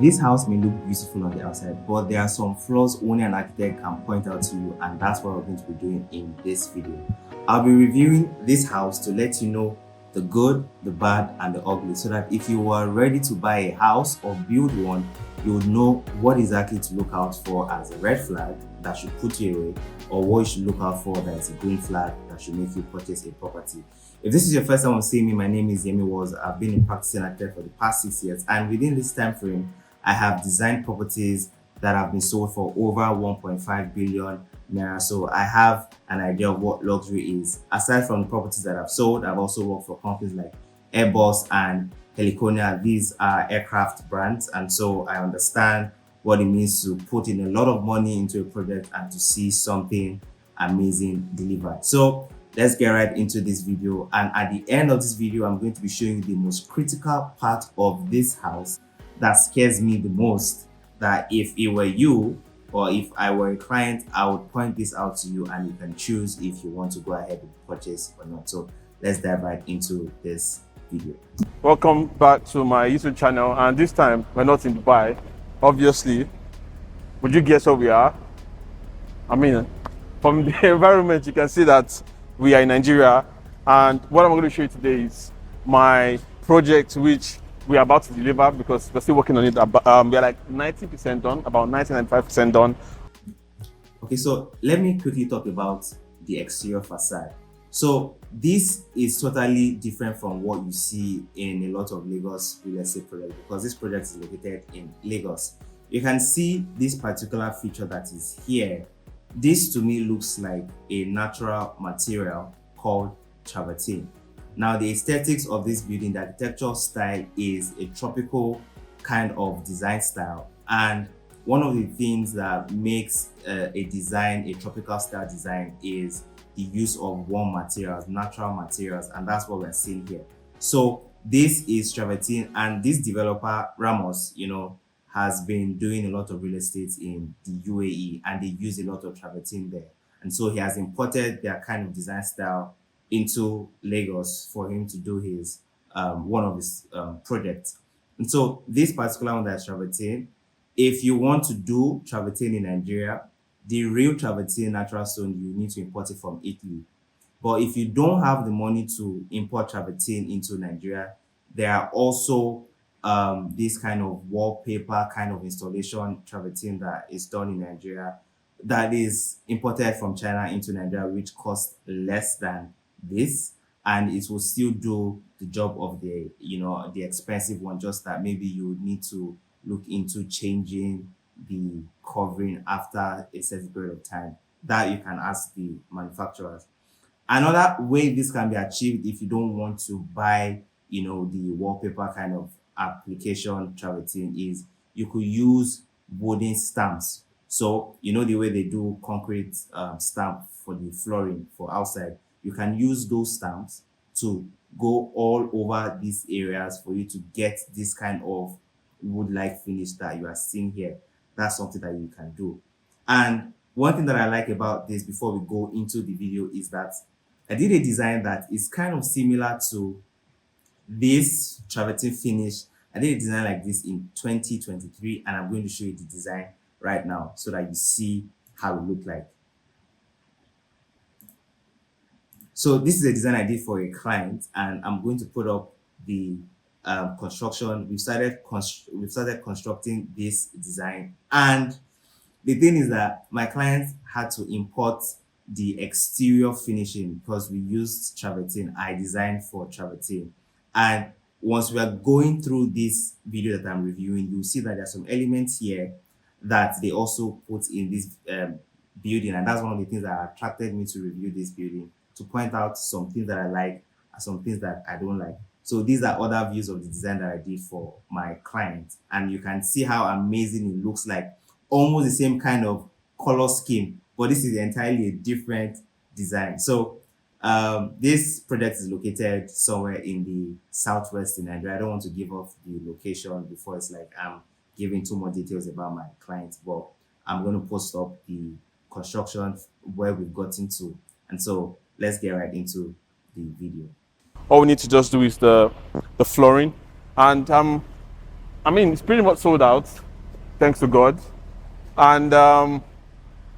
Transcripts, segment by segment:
This house may look beautiful on the outside, but there are some flaws only an architect can point out to you, and that's what we're going to be doing in this video. I'll be reviewing this house to let you know the good, the bad, and the ugly, so that if you are ready to buy a house or build one, you would know what exactly to look out for as a red flag that should put you away, or what you should look out for that is a green flag that should make you purchase a property. If this is your first time seeing me, my name is Yemi Walz. I've been a practicing architect for the past 6 years, and within this time frame, I have designed properties that have been sold for over 1.5 billion naira. So I have an idea of what luxury is. Aside from the properties that I've sold, I've also worked for companies like Airbus and Heliconia. These are aircraft brands, and so I understand what it means to put in a lot of money into a project and to see something amazing delivered. So let's get right into this video, and at the end of this video I'm going to be showing you the most critical part of this house that scares me the most, that if it were you or if I were a client, I would point this out to you and you can choose if you want to go ahead with the purchase or not. So let's dive right into this video. Welcome back to my YouTube channel, and this time we're not in Dubai, obviously. Would you guess where we are? I mean, from the environment you can see that we are in Nigeria, and what I'm going to show you today is my project which we are about to deliver, because we're still working on it. We are like 90% done, about 95% done. Okay, so let me quickly talk about the exterior facade. So this is totally different from what you see in a lot of Lagos real estate projects, because this project is located in Lagos. You can see this particular feature that is here. This to me looks like a natural material called travertine. Now, the aesthetics of this building, the architectural style is a tropical kind of design style. And one of the things that makes a design, a tropical style design, is the use of warm materials, natural materials, and that's what we're seeing here. So this is travertine, and this developer, Ramos, has been doing a lot of real estate in the UAE, and they use a lot of travertine there. And so he has imported their kind of design style into Lagos for him to do his one of his projects. And so this particular one, that's travertine, if you want to do travertine in Nigeria, the real travertine natural stone, you need to import it from Italy. But if you don't have the money to import travertine into Nigeria, there are also this kind of wallpaper kind of installation travertine that is done in Nigeria, that is imported from China into Nigeria, which costs less than this, and it will still do the job of the the expensive one, just that maybe you need to look into changing the covering after a certain period of time. That you can ask the manufacturers. Another way this can be achieved, if you don't want to buy the wallpaper kind of application travertine, is you could use wooden stamps. So the way they do concrete stamp for the flooring for outside, you can use those stamps to go all over these areas for you to get this kind of wood-like finish that you are seeing here. That's something that you can do. And one thing that I like about this, before we go into the video, is that I did a design that is kind of similar to this travertine finish. I did a design like this in 2023, and I'm going to show you the design right now so that you see how it looked like. So this is a design I did for a client, and I'm going to put up the construction. We've started constructing this design, and the thing is that my client had to import the exterior finishing because we used travertine. I designed for travertine, and once we are going through this video that I'm reviewing, you'll see that there are some elements here that they also put in this building, and that's one of the things that attracted me to review this building, to point out some things that I like and some things that I don't like. So these are other views of the design that I did for my client, and you can see how amazing it looks like. Almost the same kind of color scheme, but this is entirely a different design. So this project is located somewhere in the southwest in Nigeria. I don't want to give off the location before it's like I'm giving too much details about my clients, but I'm going to post up the construction where we've gotten to. And so let's get right into the video. All we need to just do is the flooring, and I mean, it's pretty much sold out, thanks to God. And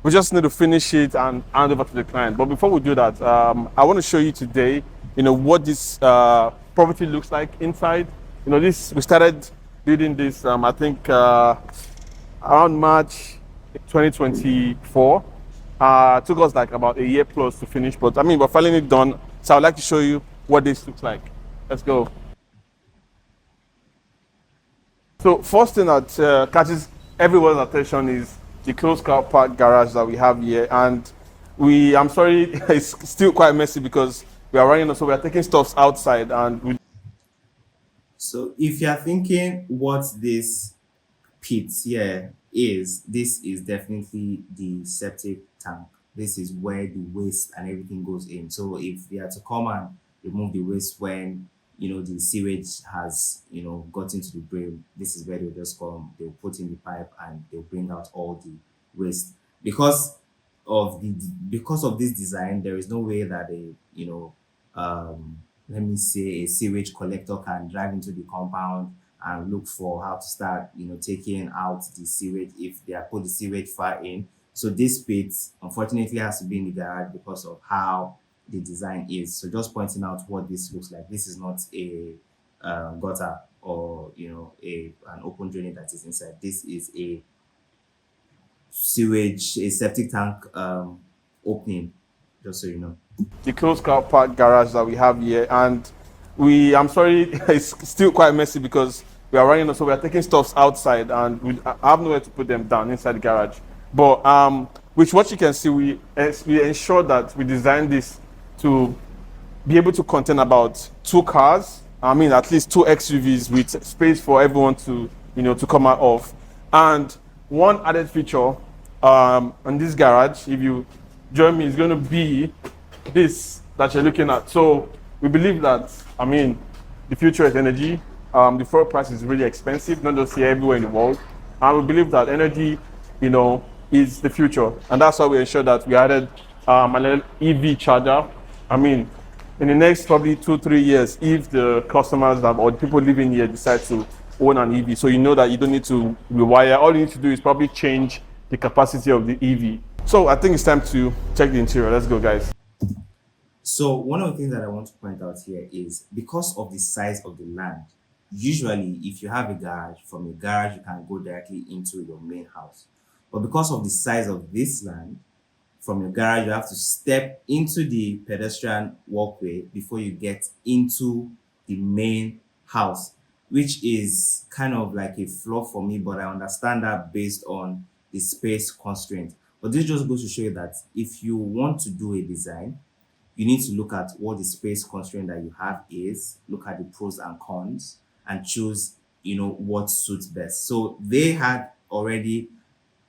we just need to finish it and hand over to the client. But before we do that, I want to show you today, what this property looks like inside. We started building this, I think, around March 2024. Took us like about a year plus to finish, but I mean, we're finally done. So I'd like to show you what this looks like. Let's go. So first thing that catches everyone's attention is the closed car park garage that we have here, and I'm sorry, it's still quite messy because we are running, so we are taking stuffs outside, and So if you're thinking what this pit here is, this is definitely the septic tank. This is where the waste and everything goes in. So if they are to come and remove the waste when the sewage has got into the drain, this is where they'll just come, they'll put in the pipe and they'll bring out all the waste. Because of this design, there is no way that let me say a sewage collector can drive into the compound and look for how to start taking out the sewage if they are put the sewage far in. So this pit unfortunately has to be in the garage because of how the design is. So just pointing out what this looks like. This is not a gutter or an open drainage that is inside. This is a septic tank opening, just so you know. the closed car park garage that we have here, and I'm sorry, it's still quite messy because we are running, so we are taking stuffs outside, and I have nowhere to put them down inside the garage. But with what you can see, we ensure that we designed this to be able to contain about 2 cars. I mean, at least 2 XUVs with space for everyone to to come out of. And one added feature on this garage, if you join me, is going to be this that you're looking at. So we believe that, I mean, the future is energy. The fuel price is really expensive, not just here, everywhere in the world. And we believe that energy, is the future. And that's why we ensure that we added an EV charger. I mean, in the next probably 2-3 years, if the customers or the people living here decide to own an EV, so that you don't need to rewire. All you need to do is probably change the capacity of the EV. So I think it's time to check the interior. Let's go, guys. So one of the things that I want to point out here is because of the size of the land, usually if you have a garage, from a garage you can go directly into your main house. But because of the size of this land, from your garage you have to step into the pedestrian walkway before you get into the main house, which is kind of like a flaw for me, but I understand that based on the space constraint. But this just goes to show you that if you want to do a design, you need to look at what the space constraint that you have is, look at the pros and cons, and choose, what suits best. So they had already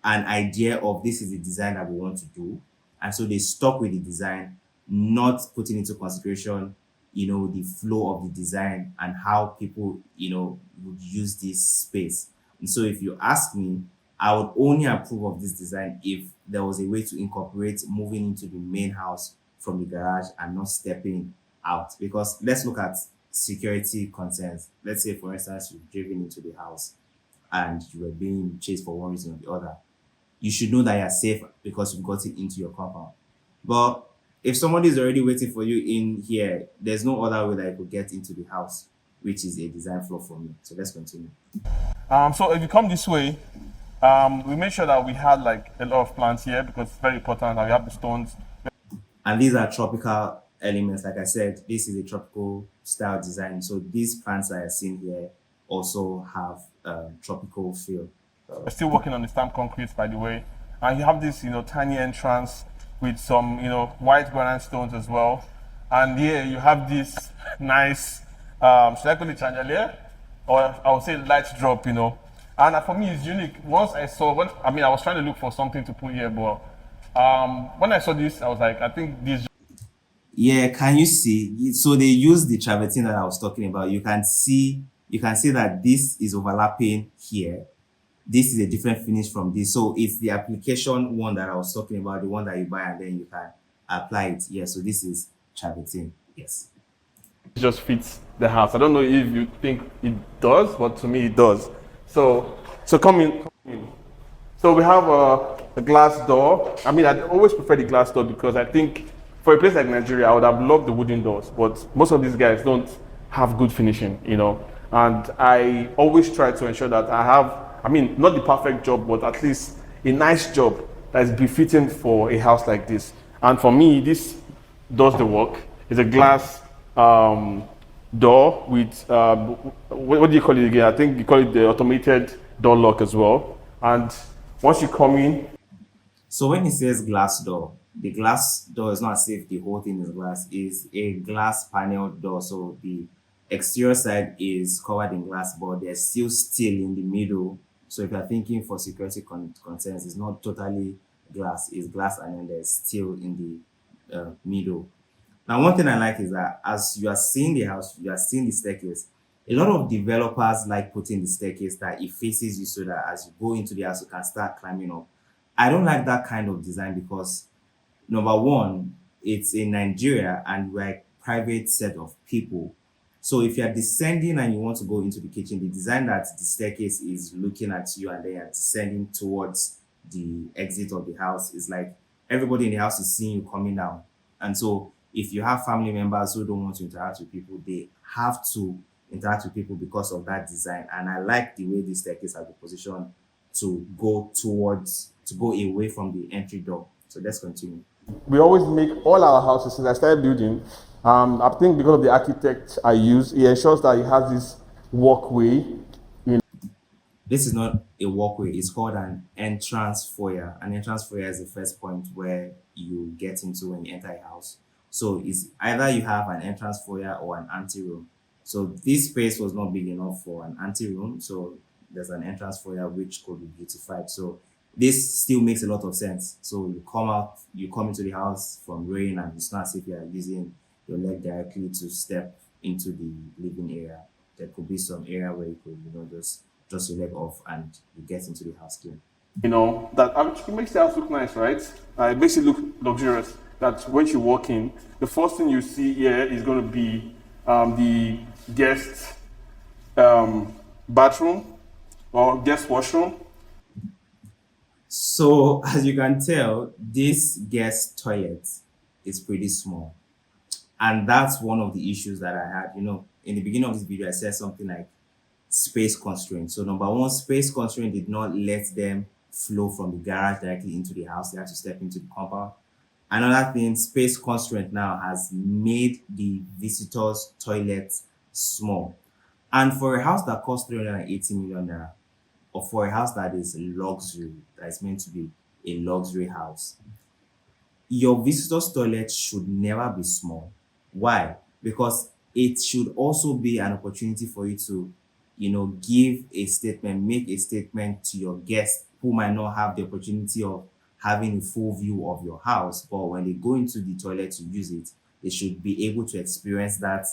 an idea of this is the design that we want to do. And so they stuck with the design, not putting into consideration, the flow of the design and how people, would use this space. And so if you ask me, I would only approve of this design if there was a way to incorporate moving into the main house from the garage and not stepping out. Because let's look at security concerns. Let's say, for instance, you've driven into the house and you were being chased for one reason or the other. You should know that you're safe because you've got it into your compound. But if somebody is already waiting for you in here, there's no other way that you could get into the house, which is a design flaw for me. So let's continue. So if you come this way, we made sure that we had like a lot of plants here because it's very important that we have the stones. And these are tropical elements. Like I said, this is a tropical style design. So these plants that I seen here also have tropical feel. We're still working on the stamped concrete, by the way. And you have this, tiny entrance with some, white granite stones as well. And here you have this nice, should I call it chandelier? Or I would say light drop, And for me, it's unique. Once I was trying to look for something to put here, but when I saw this, I was like, I think this. Yeah, can you see? So they use the travertine that I was talking about. You can see that this is overlapping here. This is a different finish from this. So it's the application one that I was talking about, the one that you buy and then you can apply it. Yeah, so this is travertine. Yes. It just fits the house. I don't know if you think it does, but to me it does. So come in, come in. So we have a glass door. I mean, I always prefer the glass door because I think for a place like Nigeria, I would have loved the wooden doors, but most of these guys don't have good finishing, you know. And I always try to ensure that I have, I mean, not the perfect job, but at least a nice job that is befitting for a house like this. And for me, this does the work. It's a glass door with what do you call it again? I think you call it the automated door lock as well. And once you come in, So when it says glass door, the glass door is not as if the whole thing is glass. It's a glass panel door. So the exterior side is covered in glass, but there's still steel in the middle. So if you're thinking for security concerns, it's not totally glass. It's glass and then there's steel in the middle. Now, one thing I like is that as you are seeing the house, you are seeing the staircase. A lot of developers like putting the staircase that it faces you so that as you go into the house, you can start climbing up. I don't like that kind of design because number one, it's in Nigeria and we're a private set of people. So if you're descending and you want to go into the kitchen, the design that the staircase is looking at you and then you're descending towards the exit of the house is like everybody in the house is seeing you coming down. And so if you have family members who don't want to interact with people, they have to interact with people because of that design. And I like the way this staircase has been positioned to go away from the entry door. So let's continue. we always make all our houses since I started building. I think because of the architect I use, he ensures that it has this walkway. This is not a walkway, it's called an entrance foyer. An entrance foyer is the first point where you get into when you enter a house. So it's either you have an entrance foyer or an anteroom. So this space was not big enough for an anteroom, so there's an entrance foyer which could be beautified. So this still makes a lot of sense. So you come out, you come into the house from rain, and it's not as if you are using your leg directly to step into the living area. There could be some area where you could, just your leg off and you get into the house clean. That actually makes the house look nice, right? It makes it look luxurious. That when you walk in, the first thing you see here is going to be the guest bathroom or guest washroom. So as you can tell, this guest toilet is pretty small. And that's one of the issues that I had. In the beginning of this video, I said something like space constraint. So number one, space constraint did not let them flow from the garage directly into the house. They had to step into the compound. Another thing, space constraint now has made the visitors' toilet small. And for a house that costs 380 million naira, or for a house that is luxury, that is meant to be a luxury house, your visitor's toilet should never be small. Why? Because it should also be an opportunity for you to, give a statement, make a statement to your guests who might not have the opportunity of having a full view of your house. But when they go into the toilet to use it, they should be able to experience that,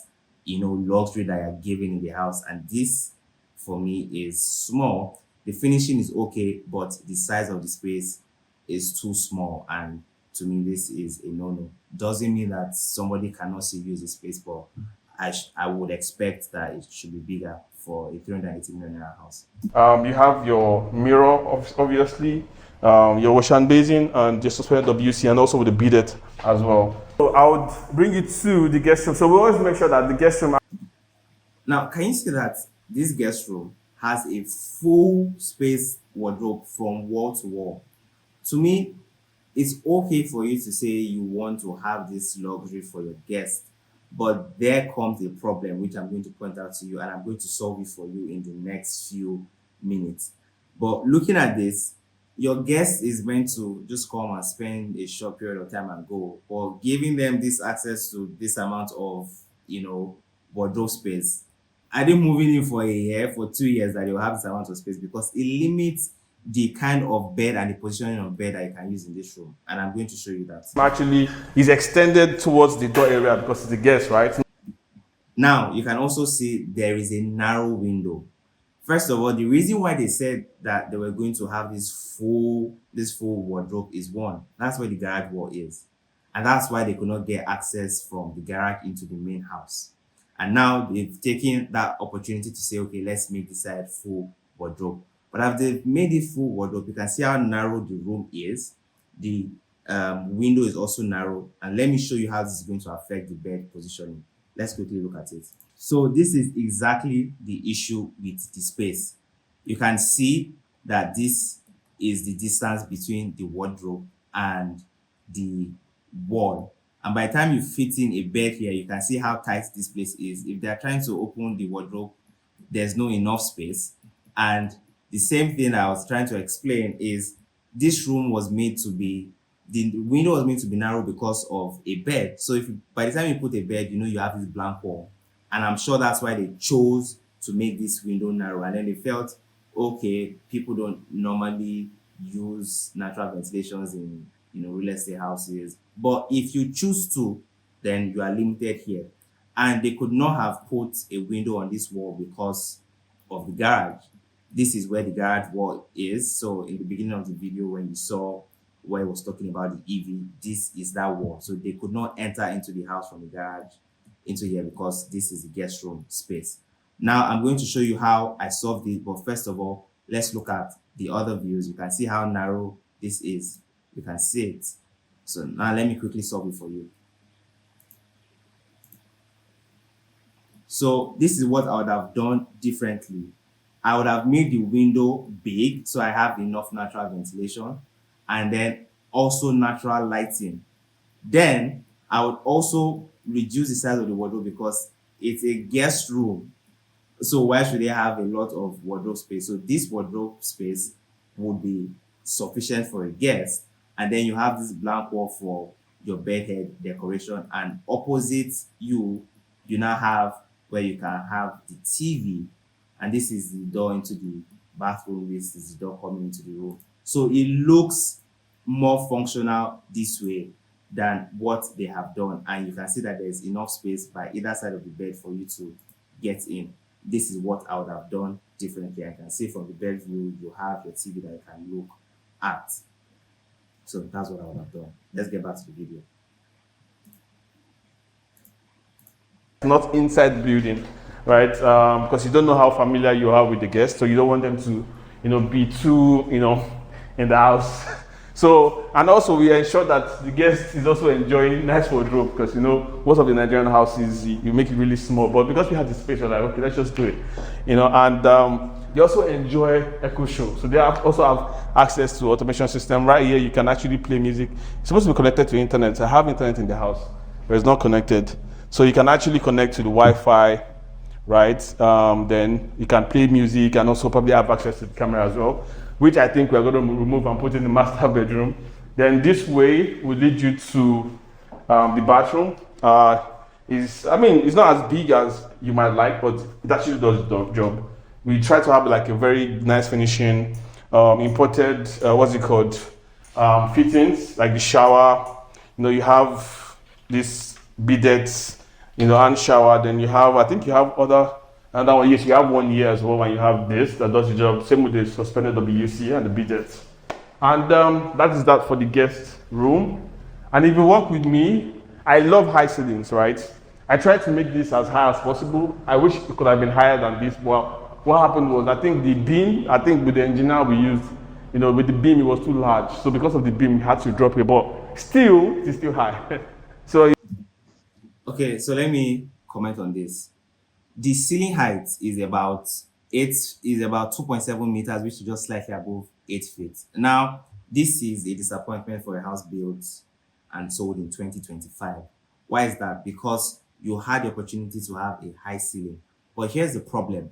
luxury that you're giving in the house. And this, for me, is small. The finishing is okay, but the size of the space is too small. And to me, this is a no-no. Doesn't mean that somebody cannot still use the space, but I would expect that it should be bigger for a 380 million naira house. You have your mirror, obviously, your wash and basin, and your suspended WC, and also with the bidet as well. So I would bring it to the guest room. So we always make sure that the guest room. Now, can you see that this guest room has a full space wardrobe from wall to wall? To me, it's okay for you to say you want to have this luxury for your guests, but there comes a problem which I'm going to point out to you, and I'm going to solve it for you in the next few minutes. But looking at this, your guest is meant to just come and spend a short period of time and go, or giving them this access to this amount of, wardrobe space. Are they moving in for a year, for 2 years, that they'll have this amount of space? Because it limits the kind of bed and the positioning of bed that you can use in this room. And I'm going to show you that. Actually, is extended towards the door area because it's a guest, right? Now, you can also see there is a narrow window. First of all, the reason why they said that they were going to have this full wardrobe is one, that's where the garage wall is. And that's why they could not get access from the garage into the main house. And now they've taken that opportunity to say, okay, let's make this side full wardrobe. But as they've made it full wardrobe, you can see how narrow the room is. The window is also narrow. And let me show you how this is going to affect the bed positioning. Let's quickly look at it. So this is exactly the issue with the space. You can see that this is the distance between the wardrobe and the wall. And by the time you fit in a bed here, you can see how tight this place is. If they're trying to open the wardrobe, there's no enough space. And the same thing I was trying to explain is this room was made to be, the window was made to be narrow because of a bed. So if by the time you put a bed, you know you have this blank wall. And I'm sure that's why they chose to make this window narrow. And then they felt, okay, people don't normally use natural ventilations in real estate houses. But if you choose to, then you are limited here. And they could not have put a window on this wall because of the garage. This is where the garage wall is. So in the beginning of the video, when you saw where I was talking about the EV, this is that wall. So they could not enter into the house from the garage into here because this is the guest room space. Now I'm going to show you how I solved it. But first of all, let's look at the other views. You can see how narrow this is. You can see it. So now let me quickly solve it for you. So this is what I would have done differently. I would have made the window big so I have enough natural ventilation, and then also natural lighting. Then I would also reduce the size of the wardrobe because it's a guest room. So why should they have a lot of wardrobe space? So this wardrobe space would be sufficient for a guest. And then you have this blank wall for your bedhead decoration. And opposite you, you now have where you can have the TV. And this is the door into the bathroom. This is the door coming into the room. So it looks more functional this way than what they have done. And you can see that there's enough space by either side of the bed for you to get in. This is what I would have done differently. I can see from the bed view, you have your TV that you can look at. So that's what I would have done. Let's get back to the video. Not inside the building, right? Because you don't know how familiar you are with the guests, so you don't want them to, be too, in the house. So, and also we ensure that the guest is also enjoying nice wardrobe because, most of the Nigerian houses, you make it really small. But because we have the space, we're like, okay, let's just do it, and they also enjoy Echo Show. So they also have access to automation system. Right here, you can actually play music. It's supposed to be connected to internet. I have internet in the house, but it's not connected. So you can actually connect to the Wi-Fi, right? Then you can play music and also probably have access to the camera as well, which I think we're going to remove and put in the master bedroom. Then this way will lead you to the bathroom. It's not as big as you might like, but it actually does the job. We try to have like a very nice finishing, imported, fittings, like the shower. You have this bidets, and shower. Then you have, I think you have another one. Yes, you have one here as well when you have this that does the job. Same with the suspended WC and the bidets. And that is that for the guest room. And if you work with me, I love high ceilings, right? I try to make this as high as possible. I wish it could have been higher than this. Well, what happened was, I think the beam, with the engineer we used, with the beam, it was too large. So because of the beam, we had to drop it, but still, it's still high. So. Okay, so let me comment on this. The ceiling height is about 2.7 meters, which is just slightly above 8 feet. Now, this is a disappointment for a house built and sold in 2025. Why is that? Because you had the opportunity to have a high ceiling. But here's the problem.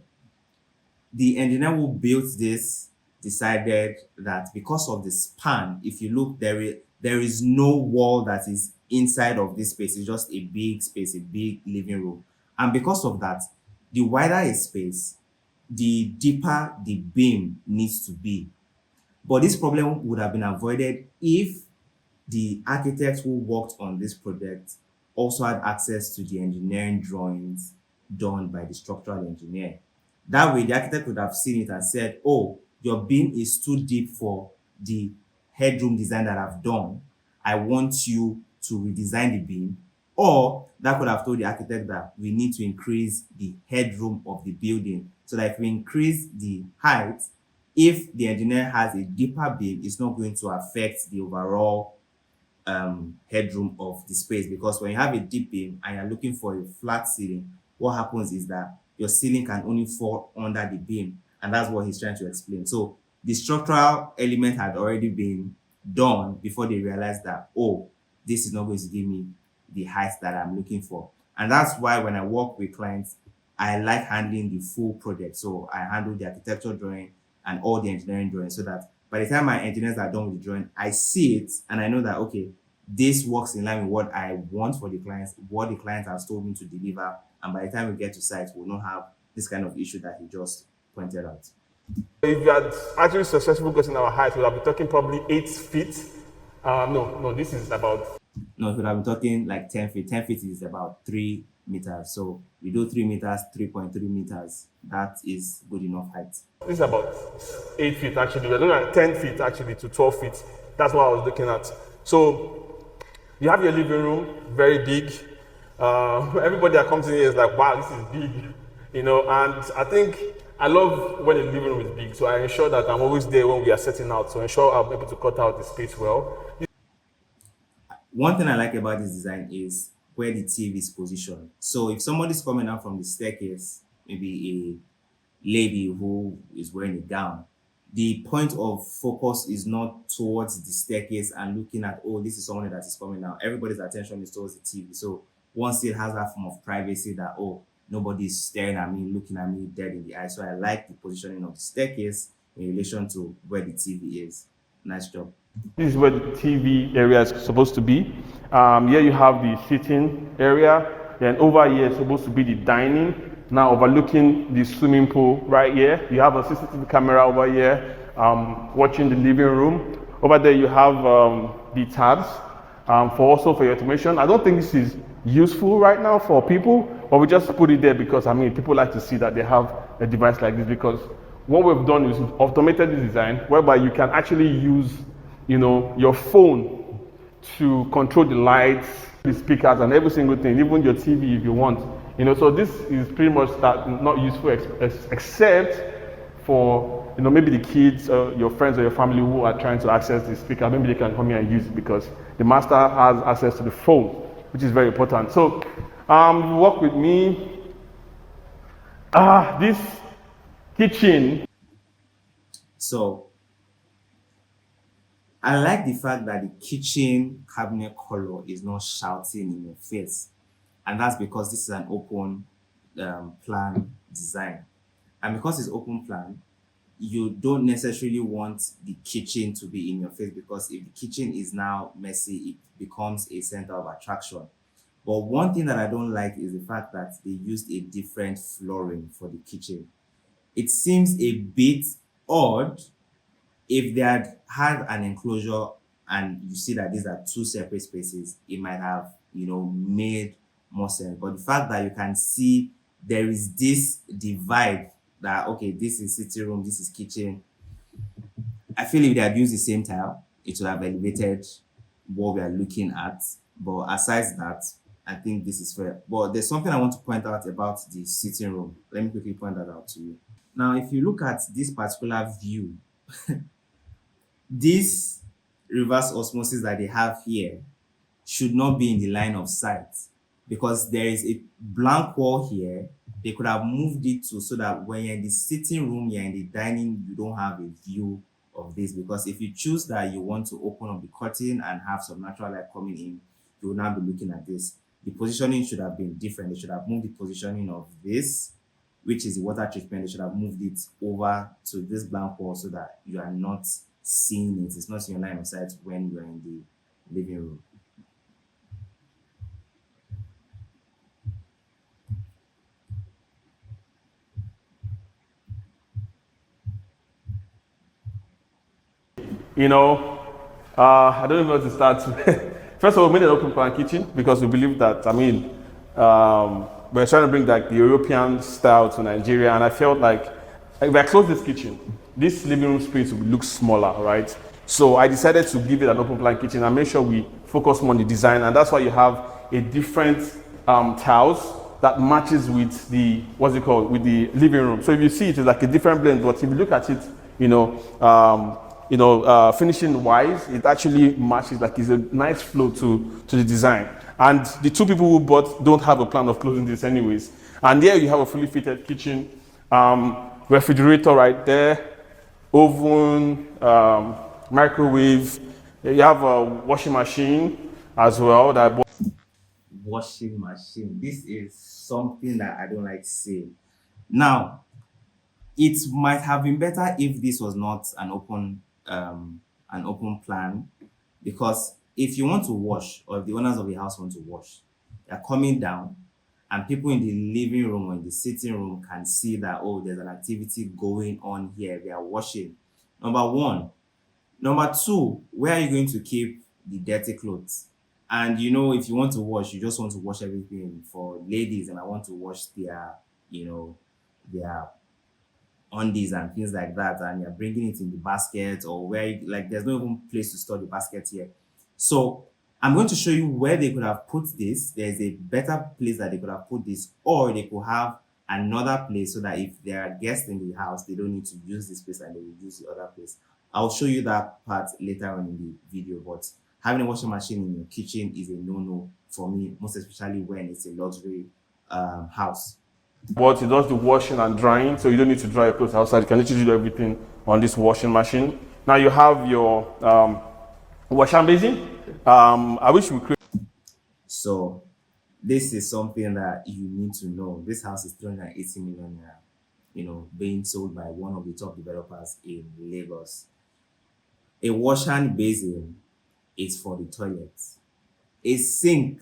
The engineer who built this decided that because of the span, if you look, there is no wall that is inside of this space. It's just a big space, a big living room. And because of that, the wider a space, the deeper the beam needs to be. But this problem would have been avoided if the architect who worked on this project also had access to the engineering drawings done by the structural engineer. That way, the architect would have seen it and said, oh, your beam is too deep for the headroom design that I've done. I want you to redesign the beam. Or that could have told the architect that we need to increase the headroom of the building so that if we increase the height, if the engineer has a deeper beam, it's not going to affect the overall headroom of the space, because when you have a deep beam and you're looking for a flat ceiling, what happens is that your ceiling can only fall under the beam, and that's what he's trying to explain. So the structural element had already been done before they realized that, oh, this is not going to give me the height that I'm looking for. And that's why when I work with clients, I like handling the full project. So I handle the architecture drawing and all the engineering drawing, so that by the time my engineers are done with the drawing, I see it and I know that, okay, this works in line with what I want for the clients, what the client has told me to deliver. And by the time we get to site, we'll not have this kind of issue that he just pointed out. If you had actually successful gotten our height, we'll have been talking probably 8 feet. No, this is about. No, if I'm talking like 10 feet, 10 feet is about 3 meters. So we do 3 meters, 3.3 meters. That is good enough height. This is about 8 feet actually. We're looking at 10 feet actually to 12 feet. That's what I was looking at. So you have your living room, very big. Everybody that comes in here is like, wow, this is big. You know, and I think I love when the living room is big. So I ensure that I'm always there when we are setting out. So ensure I'm able to cut out the space well. One thing I like about this design is where the TV is positioned. So if somebody's coming out from the staircase, maybe a lady who is wearing a gown, the point of focus is not towards the staircase and looking at, oh, this is someone that is coming out. Everybody's attention is towards the TV. So once it has that form of privacy that, oh, nobody's staring at me, looking at me dead in the eye. So I like the positioning of the staircase in relation to where the TV is. Nice job. This is where the TV area is supposed to be. Here you have the sitting area. Then over here is supposed to be the dining. Now overlooking the swimming pool right here. You have a CCTV camera over here watching the living room. Over there you have the tabs for your automation. I don't think this is useful right now for people, but we just put it there because people like to see that they have a device like this, because what we've done is we've automated the design whereby you can actually use your phone to control the lights, the speakers, and every single thing, even your TV if you want. So this is pretty much not useful except for maybe the kids, your friends or your family who are trying to access the speaker. Maybe they can come here and use it because the master has access to the phone, which is very important. So work with me. This kitchen. So I like the fact that the kitchen cabinet color is not shouting in your face. And that's because this is an open plan design. And because it's open plan, you don't necessarily want the kitchen to be in your face, because if the kitchen is now messy, it becomes a center of attraction. But one thing that I don't like is the fact that they used a different flooring for the kitchen. It seems a bit odd. If they had an enclosure and you see that these are two separate spaces, it might have, made more sense. But the fact that you can see there is this divide that, okay, this is sitting room, this is kitchen. I feel if they had used the same tile, it would have elevated what we are looking at. But aside that, I think this is fair. But there's something I want to point out about the sitting room. Let me quickly point that out to you. Now, if you look at this particular view, this reverse osmosis that they have here should not be in the line of sight, because there is a blank wall here. They could have moved it so that when you're in the sitting room, you're in the dining, you don't have a view of this. Because if you choose that you want to open up the curtain and have some natural light coming in, you will now be looking at this. The positioning should have been different. They should have moved the positioning of this, which is the water treatment. They should have moved it over to this blank wall so that you are not seeing it. It's not in your line of sight when you're in the living room. I don't know where to start. First of all, we made an open plan kitchen because we believe that, we're trying to bring like the European style to Nigeria, and I felt like if I close this kitchen, this living room space will look smaller, right? So I decided to give it an open plan kitchen and make sure we focus more on the design, and that's why you have a different tiles that matches with the, what's it called, with the living room. So if you see it, it's like a different blend, but if you look at it, finishing wise, it actually matches, like it's a nice flow to the design. And the two people who bought don't have a plan of closing this anyways. And here you have a fully fitted kitchen, refrigerator right there, oven, microwave. You have a washing machine as well that I bought. Washing machine. This is something that I don't like saying. Now, it might have been better if this was not an open plan, because if you want to wash, or if the owners of the house want to wash, they're coming down, and people in the living room or in the sitting room can see that, oh, there's an activity going on here. They are washing. Number one. Number two, where are you going to keep the dirty clothes? And if you want to wash, you just want to wash everything. For ladies, and I want to wash their undies and things like that, and you're bringing it in the basket, or where, like, there's no even place to store the basket here. So I'm going to show you where they could have put this. There's a better place that they could have put this, or they could have another place so that if there are guests in the house, they don't need to use this place and they will use the other place. I'll show you that part later on in the video, but having a washing machine in your kitchen is a no-no for me, most especially when it's a luxury house. But it does the washing and drying, so you don't need to dry your clothes outside. You can literally do everything on this washing machine. Now you have your wash and basin. I wish we could. So this is something that you need to know. This house is 380 million naira, being sold by one of the top developers in Lagos. A wash and basin is for the toilet. A sink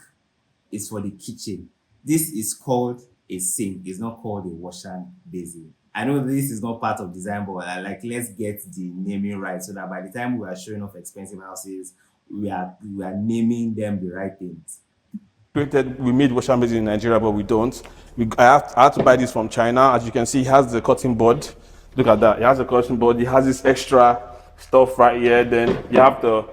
is for the kitchen. This is called a sink. It's not called a wash and basin. I know this is not part of design, but let's get the naming right, so that by the time we are showing off expensive houses, we are naming them the right things. We made wash and basin in Nigeria, but we don't. I had to buy this from China. As you can see, it has the cutting board. Look at that. It has a cutting board. It has this extra stuff right here. Then you have the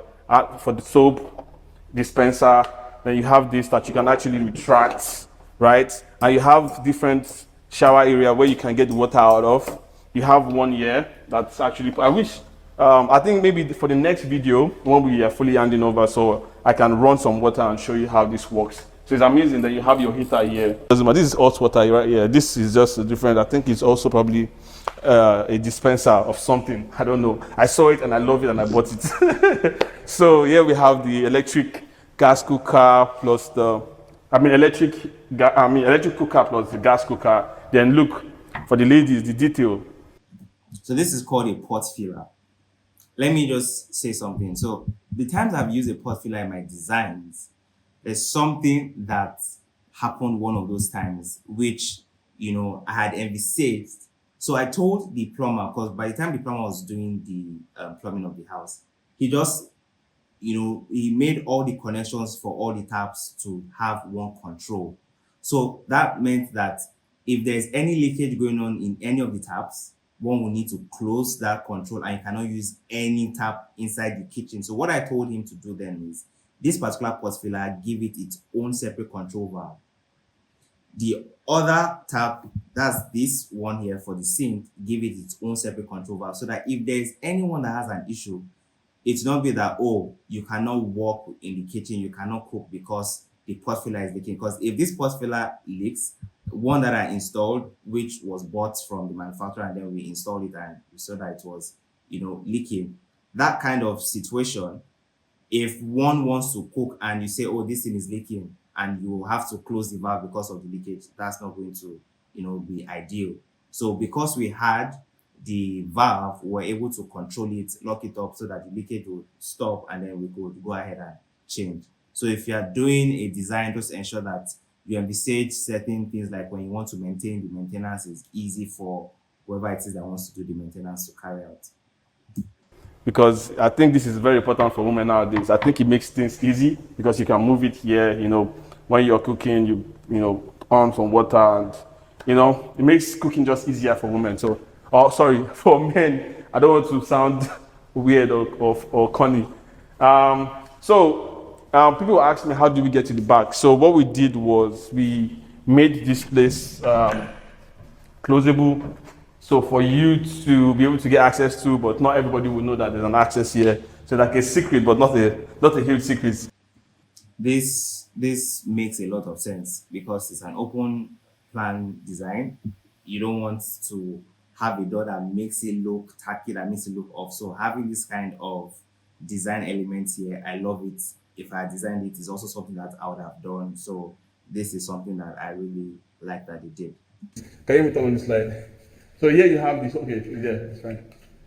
for the soap dispenser. Then you have this that you can actually retract, right? And you have different shower area where you can get the water out of. You have one here that's actually, I think maybe for the next video, when we are fully handing over, so I can run some water and show you how this works. So it's amazing that you have your heater here. This is hot water right here. This is just a different, I think it's also probably a dispenser of something. I don't know. I saw it and I love it and I bought it. So here we have the electric gas cooker plus electric cooker plus the gas cooker. Then look, for the ladies, the detail. So this is called a pot filler. Let me just say something. So the times I've used a pot filler in my designs, there's something that happened one of those times, which, I had envisaged. So I told the plumber, because by the time the plumber was doing the plumbing of the house, he just, he made all the connections for all the taps to have one control. So that meant that if there's any leakage going on in any of the taps, one will need to close that control, and you cannot use any tap inside the kitchen. So what I told him to do then is, this particular pot filler, give it its own separate control valve. The other tap, that's this one here for the sink, give it its own separate control valve, so that if there's anyone that has an issue, it's not be that, oh, you cannot walk in the kitchen, you cannot cook because the pot filler is leaking. Because if this pot filler leaks, one that I installed, which was bought from the manufacturer, and then we installed it and we saw that it was, leaking. That kind of situation, if one wants to cook and you say, oh, this thing is leaking, and you have to close the valve because of the leakage, that's not going to, be ideal. So because we had the valve, we were able to control it, lock it up so that the leakage would stop, and then we could go ahead and change. So if you are doing a design, just ensure that you envisage certain things, like when you want to maintain, the maintenance is easy for whoever it is that wants to do the maintenance to carry out. Because I think this is very important for women nowadays. I think it makes things easy because you can move it here, when you're cooking, you on some water, and, it makes cooking just easier for women. So, for men, I don't want to sound weird or corny. People ask me, how do we get to the back? So what we did was we made this place closable. So for you to be able to get access to, but not everybody will know that there's an access here. So like a secret, but not a huge secret. This makes a lot of sense because it's an open plan design. You don't want to have a door that makes it look tacky, that makes it look off. So having this kind of design elements here, I love it. If I designed it, it's also something that I would have done. So this is something that I really like that they did. Can you turn on the slide? So here you have this. Okay, yeah, it's fine.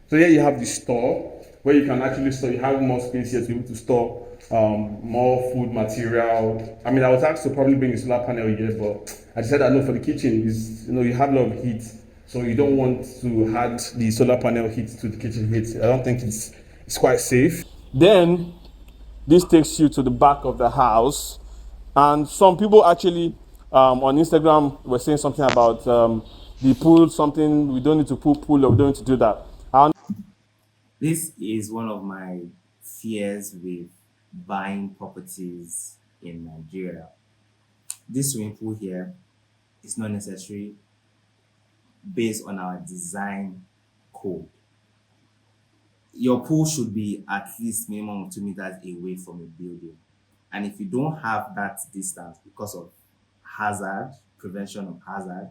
So here you have the store where you can actually store. You have more space here to be able to store more food material. I mean, I was asked to probably bring a solar panel here, but I decided no, for the kitchen is, you have a lot of heat, so you don't want to add the solar panel heat to the kitchen heat. I don't think it's quite safe. Then this takes you to the back of the house, and some people actually on Instagram were saying something about the pool, something we don't need to pool, or we don't need to do that. This is one of my fears with buying properties in Nigeria. This swimming pool here is not necessary based on our design code. Your pool should be at least minimum of 2 meters away from a building. And if you don't have that distance because of hazard, prevention of hazard,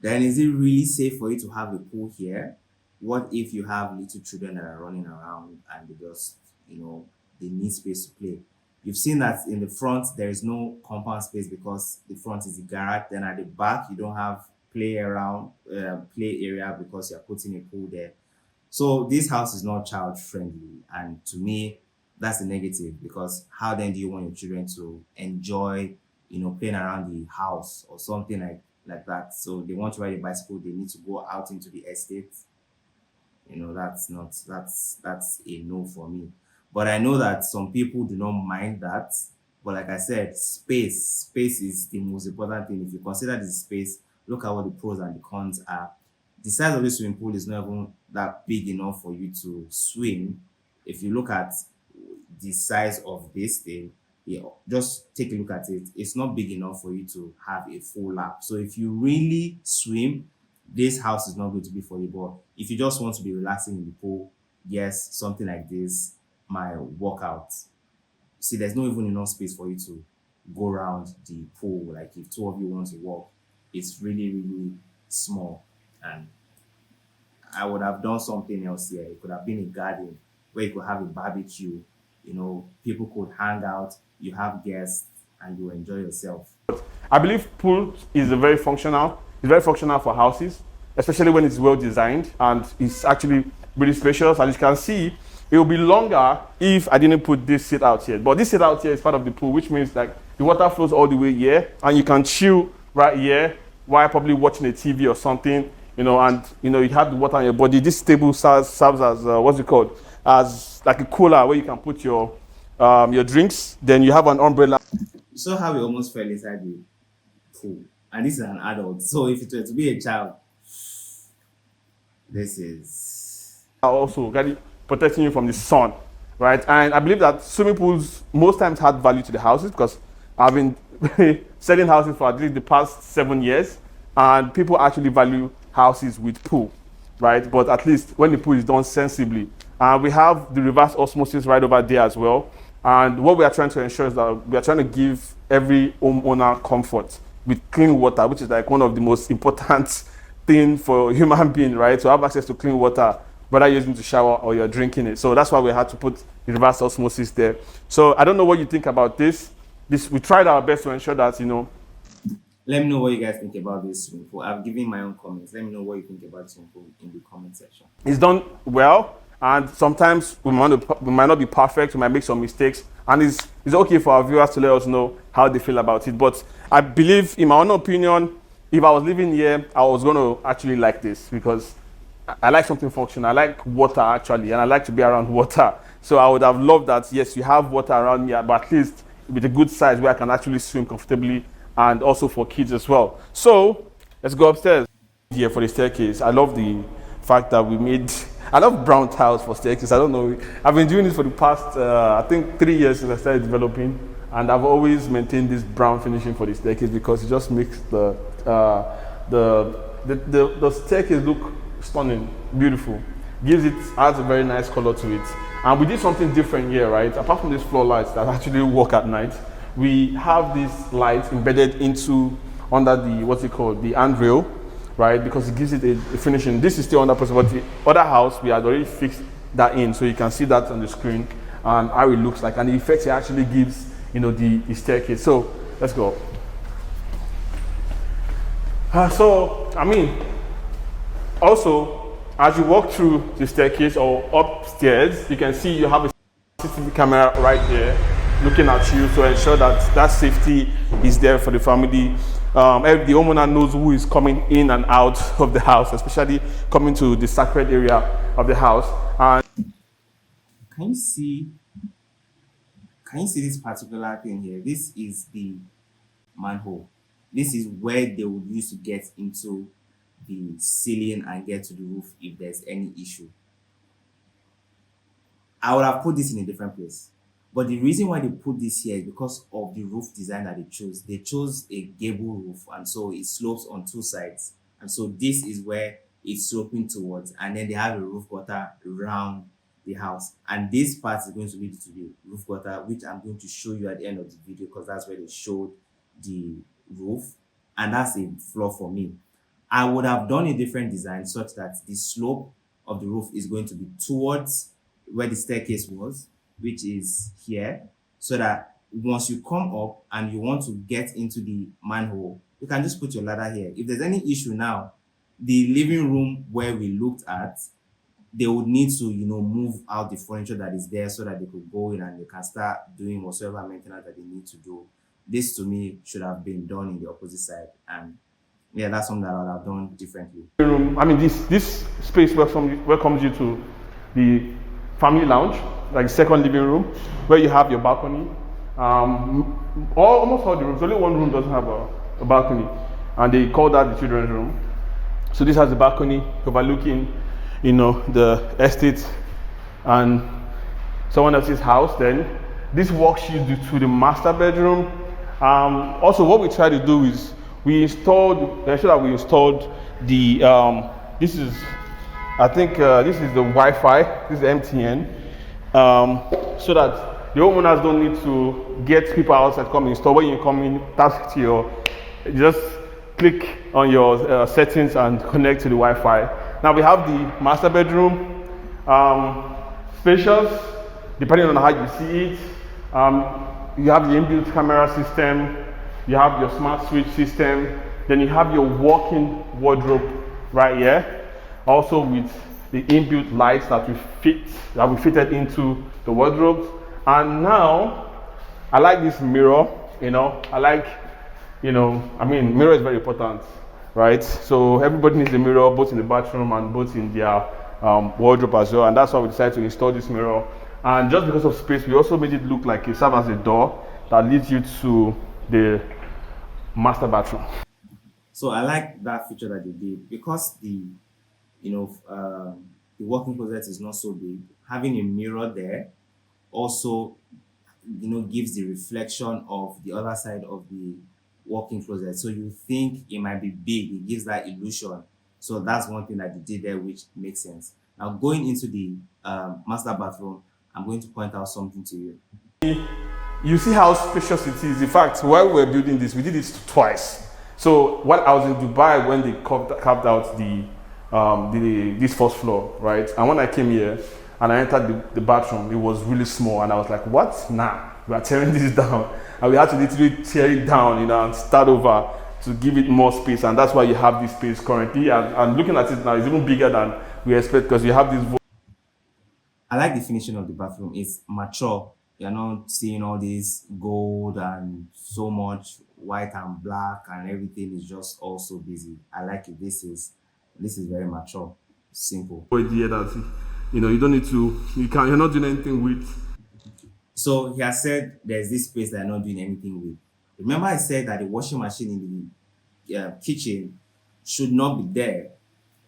then is it really safe for you to have a pool here? What if you have little children that are running around and they just, they need space to play? You've seen that in the front, there is no compound space because the front is the garage. Then at the back, you don't have play area because you're putting a pool there. So this house is not child friendly. And to me, that's the negative, because how then do you want your children to enjoy, playing around the house or something like that? So they want to ride a bicycle, they need to go out into the estate. That's a no for me. But I know that some people do not mind that. But like I said, space is the most important thing. If you consider this space, look at what the pros and the cons are. The size of the swimming pool is not even that big enough for you to swim. If you look at the size of this thing, just take a look at it. It's not big enough for you to have a full lap. So if you really swim, this house is not going to be for you. But if you just want to be relaxing in the pool, yes, something like this might work out. See, there's not even enough space for you to go around the pool. Like if two of you want to walk, it's really, really small. And I would have done something else here. It could have been a garden where you could have a barbecue. People could hang out, you have guests, and you enjoy yourself. I believe pool is very functional. It's very functional for houses, especially when it's well designed and it's actually really spacious. As you can see, it will be longer if I didn't put this seat out here. But this seat out here is part of the pool, which means like the water flows all the way here, and you can chill right here while probably watching a TV or something. And you have the water on your body. This table serves as what's it called? As like a cooler where you can put your drinks. Then you have an umbrella. You saw how we almost fell inside the pool, and this is an adult. So if it were to be a child, this is also protecting you from the sun, right? And I believe that swimming pools most times add value to the houses, because I've been selling houses for at least the past 7 years, and people actually value houses with pool, right? But at least when the pool is done sensibly. We have the reverse osmosis right over there as well. And what we are trying to ensure is that we are trying to give every homeowner comfort with clean water, which is like one of the most important thing for a human being, right? To have access to clean water, whether you're using to shower or you're drinking it. So that's why we had to put the reverse osmosis there. So I don't know what you think about this. We tried our best to ensure that, Let me know what you guys think about this swimming pool. I've given my own comments. Let me know what you think about swimming pool in the comment section. It's done well, and sometimes we might not be perfect. We might make some mistakes, and it's okay for our viewers to let us know how they feel about it. But I believe, in my own opinion, if I was living here, I was going to actually like this, because I like something functional. I like water actually, and I like to be around water. So I would have loved that. Yes, you have water around me, but at least with a good size where I can actually swim comfortably, and also for kids as well. So let's go upstairs. Here for the staircase, I love the fact that I love brown tiles for staircase. I don't know, I've been doing this for the past I think 3 years since I started developing, And I've always maintained this brown finishing for the staircase because it just makes the staircase look stunning, beautiful. Gives it, adds a very nice color to it. And we did something different here, right? Apart from these floor lights that actually work at night, we have these lights embedded into under the what's it called, the handrail, right? Because it gives it a finishing. This is still under process, but the other house we had already fixed that in, so you can see that on the screen and how it looks like, and the effect it actually gives, the staircase. So let's go. So I mean, also as you walk through the staircase or upstairs, you can see you have a CCTV camera right here looking at you to ensure that that safety is there for the family. The homeowner knows who is coming in and out of the house, especially coming to the sacred area of the house. And Can you see? Can you see this particular thing here? This is the manhole. This is where they would use to get into the ceiling and get to the roof if there's any issue. I would have put this in a different place. But the reason why they put this here is because of the roof design that they chose. They chose a gable roof, and so it slopes on two sides. And so this is where it's sloping towards, and then they have a roof gutter around the house. And this part is going to lead to the roof gutter, which I'm going to show you at the end of the video because that's where they showed the roof, and that's a flaw for me. I would have done a different design such that the slope of the roof is going to be towards where the staircase was, which is here, so that once you come up and you want to get into the manhole, you can just put your ladder here. If there's any issue now, the living room where we looked at, they would need to, move out the furniture that is there so that they could go in and they can start doing whatsoever maintenance that they need to do. This to me should have been done in the opposite side, and yeah, that's something that I would have done differently. I mean, this space welcomes you to the family lounge, like second living room, where you have your balcony. Almost all the rooms, only one room doesn't have a balcony, and they call that the children's room. So this has a balcony overlooking, the estate and someone else's house. Then this walks you to the master bedroom. Also, what we try to do is we installed the this is, I think this is the Wi-Fi. This is MTN, so that the homeowners don't need to get people outside come install. When you come in, tap to just click on your settings and connect to the Wi-Fi. Now we have the master bedroom, spacious, depending on how you see it. You have the inbuilt camera system. You have your smart switch system. Then you have your walk-in wardrobe right here. Also with the inbuilt lights that we fitted into the wardrobes. And now I like this mirror. Mirror is very important, right? So everybody needs a mirror, both in the bathroom and both in their wardrobe as well. And that's why we decided to install this mirror. And just because of space, we also made it look like it serves as a door that leads you to the master bathroom. So I like that feature that they did because the walk-in closet is not so big. Having a mirror there also gives the reflection of the other side of the walk-in closet. So you think it might be big, it gives that illusion. So that's one thing that they did there, which makes sense. Now going into the master bathroom, I'm going to point out something to you. You see how spacious it is. In fact, while we were building this, we did it twice. So while I was in Dubai, when they carved out this first floor, right? And when I came here and I entered the bathroom, it was really small, and I was like, "What? Nah, we are tearing this down," and we had to literally tear it down, and start over to give it more space. And that's why you have this space currently. And looking at it now, it's even bigger than we expect because you have this. I like the finishing of the bathroom. It's mature. You're not seeing all this gold and so much white and black, and everything is just also busy. I like it. This is very mature, simple. Idea that you don't need to. You're not doing anything with. So he has said there's this space that you're not doing anything with. Remember, I said that the washing machine in the kitchen should not be there.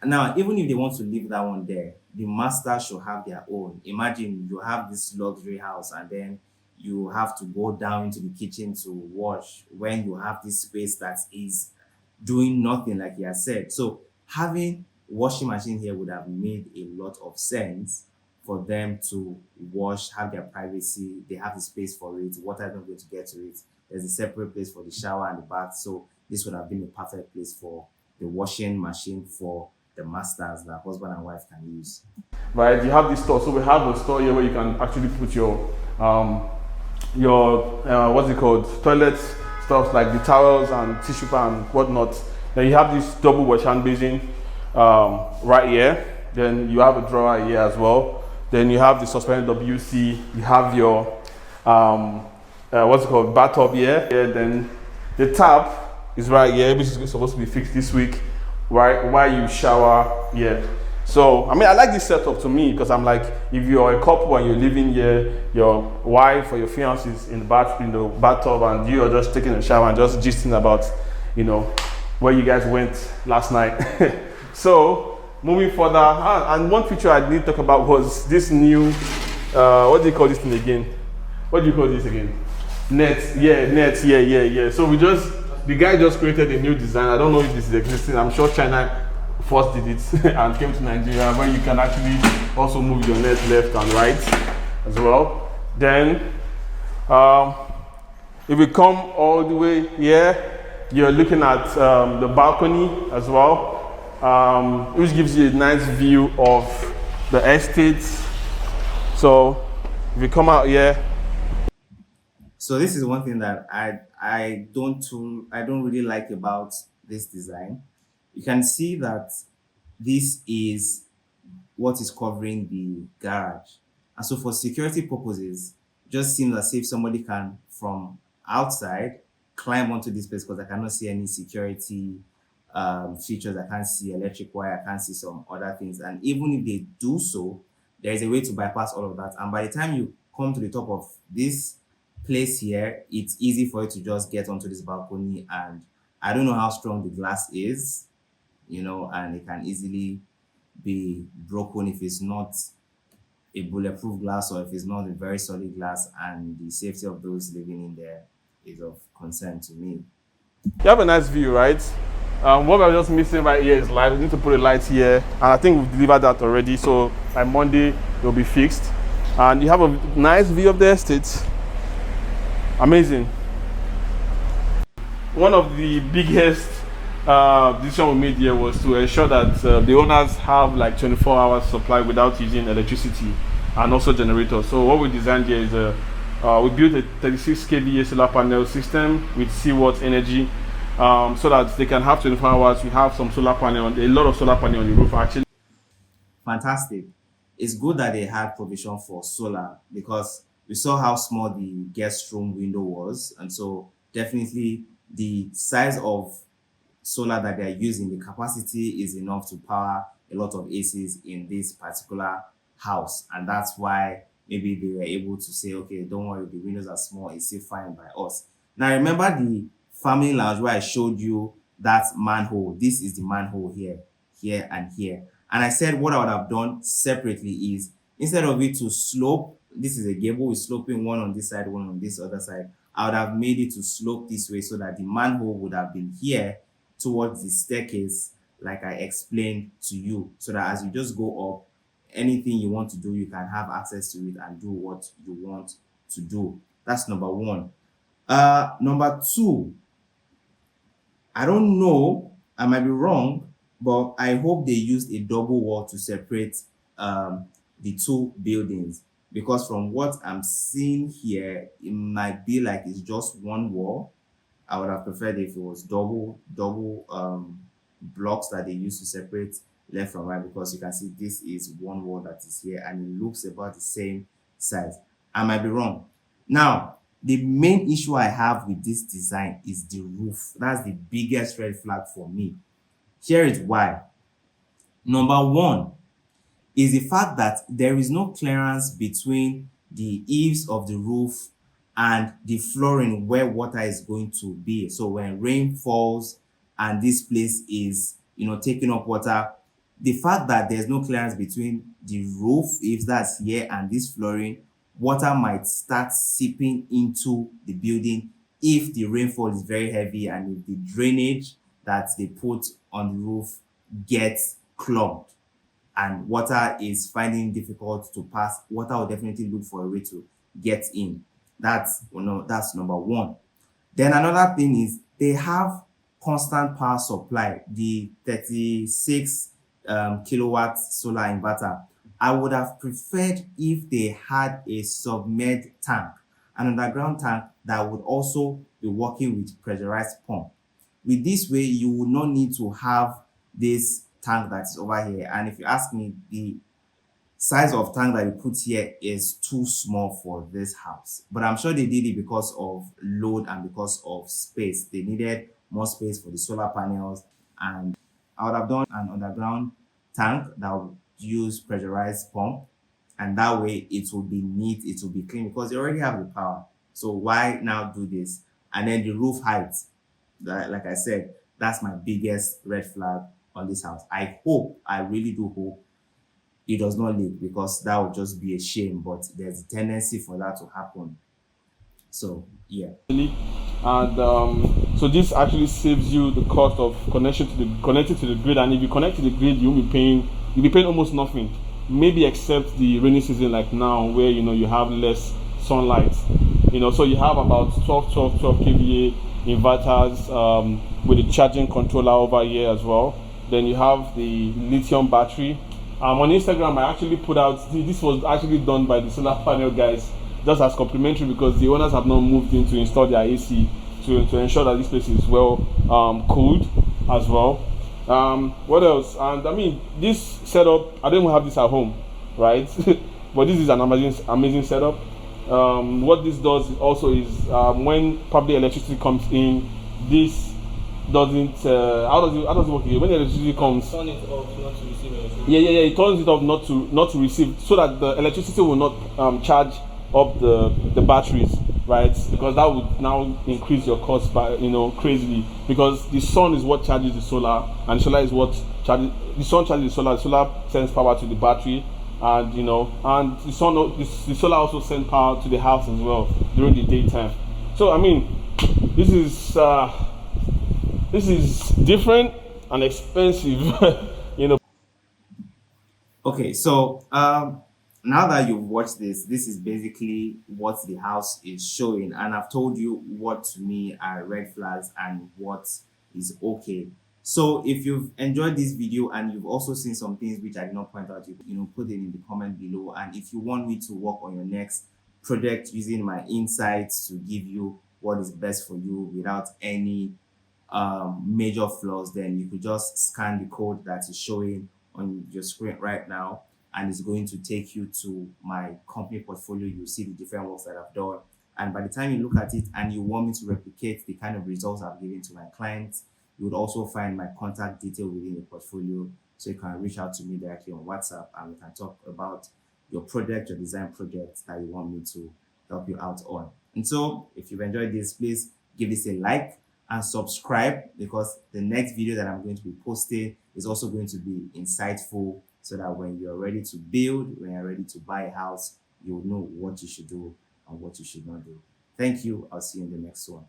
Now, even if they want to leave that one there, the master should have their own. Imagine you have this luxury house and then you have to go down into the kitchen to wash when you have this space that is doing nothing, like you have said. So having washing machine here would have made a lot of sense for them to wash, have their privacy, they have the space for it, water is not going to get to it. There's a separate place for the shower and the bath. So this would have been a perfect place for the washing machine for the masters that husband and wife can use. Right, you have this store. So we have a store here where you can actually put your what's it called, toilet stuff like the towels and tissue paper and whatnot. Then you have this double wash hand basin right here. Then you have a drawer here as well. Then you have the suspended WC. You have your what's it called, bathtub here. Yeah, then the tap is right here, which is supposed to be fixed this week. Right while you shower here. So I mean, I like this setup to me because I'm like, if you're a couple and you're living here, your wife or your fiance is in the bathtub, and you are just taking a shower and just gisting about, where you guys went last night. So moving further, and one feature I did talk about was this new, what do you call this thing again? What do you call this again? Net, yeah. So the guy just created a new design. I don't know if this is existing. I'm sure China first did it and came to Nigeria, where you can actually also move your net left and right as well. Then if we come all the way here, you're looking at the balcony as well, which gives you a nice view of the estate. So if you come out here, So this is one thing that I don't really like about this design. You can see that this is what is covering the garage. And so for security purposes, it just seems as if somebody can from outside climb onto this place, because I cannot see any security features. I can't see electric wire, I can't see some other things. And even if they do so, there is a way to bypass all of that. And by the time you come to the top of this place here, it's easy for you to just get onto this balcony. And I don't know how strong the glass is, and it can easily be broken if it's not a bulletproof glass, or if it's not a very solid glass, and the safety of those living in there is of concern to me. you have a nice view, right? What we're just missing right here is light. We need to put a light here, and I think we've delivered that already. So by Monday, it'll be fixed. And you have a nice view of the estate. Amazing. One of the biggest decision we made here was to ensure that the owners have like 24 hours supply without using electricity, and also generators. So what we designed here is we built a 36 kVA solar panel system with seawatt energy, so that they can have 24 hours. We have some solar panel, a lot of solar panel on the roof actually. Fantastic. It's good that they had provision for solar, because we saw how small the guest room window was. And so definitely the size of solar that they're using, the capacity is enough to power a lot of ACs in this particular house. And that's why maybe they were able to say, okay, don't worry, the windows are small, it's still fine by us. Now remember the family lounge where I showed you that manhole. This is the manhole here, here, and here. And I said what I would have done separately is, instead of it to slope, this is a gable with sloping, one on this side, one on this other side, I would have made it to slope this way, so that the manhole would have been here towards the staircase, like I explained to you, so that as you just go up, anything you want to do, you can have access to it and do what you want to do. That's number one. Number two, I don't know, I might be wrong, but I hope they used a double wall to separate the two buildings, because from what I'm seeing here, it might be like it's just one wall. I would have preferred if it was double blocks that they use to separate left from right, because you can see this is one wall that is here and it looks about the same size. I might be wrong. Now, the main issue I have with this design is the roof. That's the biggest red flag for me. Here is why. Number one is the fact that there is no clearance between the eaves of the roof and the flooring where water is going to be. So when rain falls and this place is, taking up water, the fact that there's no clearance between the roof, if that's here, and this flooring water might start seeping into the building if the rainfall is very heavy and if the drainage that they put on the roof gets clogged and water is finding it difficult to pass. Water will definitely look for a way to get in. That's number one. Then another thing is they have constant power supply, the 36 kilowatt solar inverter. I would have preferred if they had a submerged tank, an underground tank that would also be working with pressurized pump. With this way, you will not need to have this tank that is over here. And if you ask me, the size of tank that you put here is too small for this house. But I'm sure they did it because of load and because of space. They needed more space for the solar panels. And I would have done an underground tank that would use pressurized pump. And that way it will be neat, it will be clean because they already have the power. So why now do this? And then the roof height, like I said, that's my biggest red flag on this house. I really do hope it does not leak because that would just be a shame, but there's a tendency for that to happen. So yeah. And so this actually saves you the cost of connecting to the grid. And if you connect to the grid, you'll be paying almost nothing, maybe except the rainy season like now, where you have less sunlight. So you have about 12 kVA inverters with the charging controller over here as well. Then you have the lithium battery. On Instagram, I actually put out, this was actually done by the solar panel guys, just as complimentary because the owners have not moved in to install their AC to ensure that this place is well cooled as well. What else? And I mean, this setup, I don't have this at home, right? But this is an amazing setup. What this does also is when public electricity comes in, this doesn't how does it work here? When the electricity comes, Turn it off not to receive electricity. yeah, it turns it off not to receive, so that the electricity will not charge up the batteries, right? Because that would now increase your cost by crazily, because the sun is what charges the solar, and the solar is what charges the sun charges the solar sends power to the battery, and and the solar also sends power to the house as well during the daytime. So I mean, this is different and expensive. Okay, so now that you've watched this is basically what the house is showing, and I've told you what to me are red flags and what is okay. So if you've enjoyed this video and you've also seen some things which I did not point out, put it in the comment below. And if you want me to work on your next project using my insights to give you what is best for you without any major flaws, then you could just scan the code that is showing on your screen right now, and it's going to take you to my company portfolio. You'll see the different works that I've done, and by the time you look at it and you want me to replicate the kind of results I've given to my clients, you would also find my contact detail within the portfolio, so you can reach out to me directly on WhatsApp and we can talk about your project, your design project that you want me to help you out on. And so if you've enjoyed this, please give this a like and subscribe, because the next video that I'm going to be posting is also going to be insightful, so that when you're ready to build, when you're ready to buy a house, you'll know what you should do and what you should not do. Thank you. I'll see you in the next one.